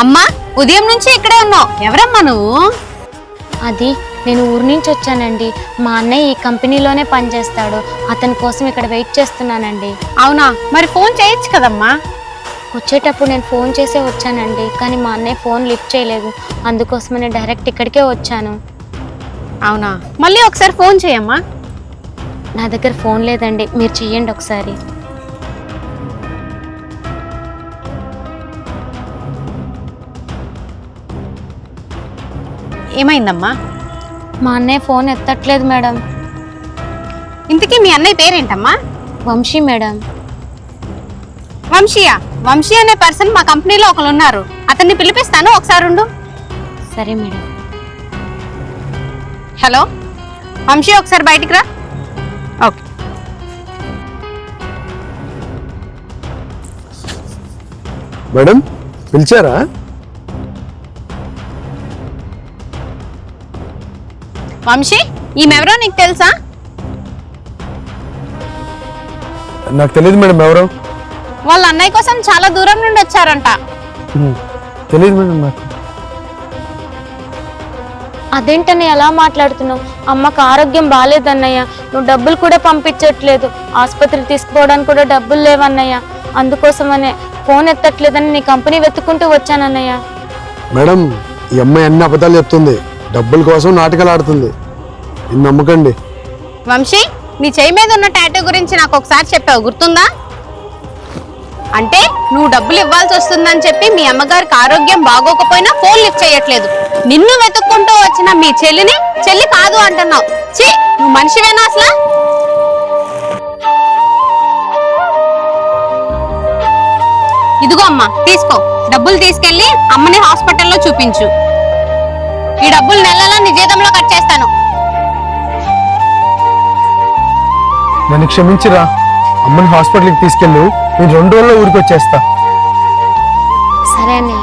అమ్మా, ఉదయం నుంచి ఇక్కడే ఉన్నావు. ఎవరమ్మా నువ్వు? అది నేను ఊరి నుంచి వచ్చానండి. మా అన్నయ్య ఈ కంపెనీలోనే పనిచేస్తాడు. అతని కోసం ఇక్కడ వెయిట్ చేస్తున్నానండి. అవునా, మరి ఫోన్ చేయొచ్చు కదమ్మా. వచ్చేటప్పుడు నేను ఫోన్ చేసే వచ్చానండి, కానీ మా అన్నయ్య ఫోన్ లిఫ్ట్ చేయలేదు. అందుకోసమని డైరెక్ట్ ఇక్కడికే వచ్చాను. అవునా, మళ్ళీ ఒకసారి ఫోన్ చేయమ్మా. నా దగ్గర ఫోన్ లేదండి, మీరు చెయ్యండి ఒకసారి. ఏమైందమ్మా? మా అన్నయ్య ఫోన్ ఎత్తట్లేదు మేడం. ఇంతకీ మీ అన్నయ్య పేరేంటమ్మా? వంశీ మేడం. వంశీయా? వంశీ అనే పర్సన్ మా కంపెనీలో ఒకరు ఉన్నారు. అతన్ని పిలిపిస్తాను, ఒకసారి ఉండు. సరే మేడం. హలో వంశీ, ఒకసారి బయటికి రా. ఓకే. మేడం పిలిచారా? వంశీ, ఈమెవరో నీకు తెలుసా? నాకు తెలియదు మేడం. ఎవరు? వాళ్ళ అన్నయ్య కోసం చాలా దూరం నుండి వచ్చారంట. తెలియదు మేడం నాకు. అదేంటని ఎలా మాట్లాడుతున్నావు? అమ్మకు ఆరోగ్యం బాగాలేదన్నయ్య. నువ్వు డబ్బులు కూడా పంపించట్లేదు. ఆసుపత్రికి తీసుకుపోవడానికి కూడా డబ్బులు లేవన్నయ్య. అందుకోసమనే ఫోన్ ఎత్తట్లేదని నీ కంపెనీ వెతుక్కుంటూ వచ్చానన్నయ్య. మేడం, ఈ అమ్మాయి అన్ని అబద్ధాలు చెప్తుంది. డబ్బుల కోసం నాటకాలు ఆడుతుంది. ఇది నమ్మకండి. వంశీ, నీ చేయి మీద ఉన్న టాటూ గురించి నాకు ఒకసారి చెప్పావు, గుర్తుందా? అంటే నువ్వు డబ్బులు ఇవ్వాల్సి వస్తుందని చెప్పి మీ అమ్మగారికి ఆరోగ్యం బాగోకపోయినా ఫోన్ లిఫ్ట్ చేయట్లేదు. నిన్ను వెతుక్కుంటూ వచ్చిన మీ చెల్లిని చెల్లి కాదు అంటున్నావు. ఛీ, నువ్వు మనిషివేనా అసలు? ఇదిగో అమ్మా, తీసుకో. డబ్బులు తీసుకెళ్లి అమ్మని హాస్పిటల్లో చూపించు. ఈ డబ్బులు నెలలా నీ జీతంలో కట్ చేస్తాను. నన్ను క్షమించిరా. అమ్మని హాస్పిటల్కి తీసుకెళ్ళు. నేను 2 రోజుల్లో ఊరికి వచ్చేస్తా. సరే అన్నయ్య.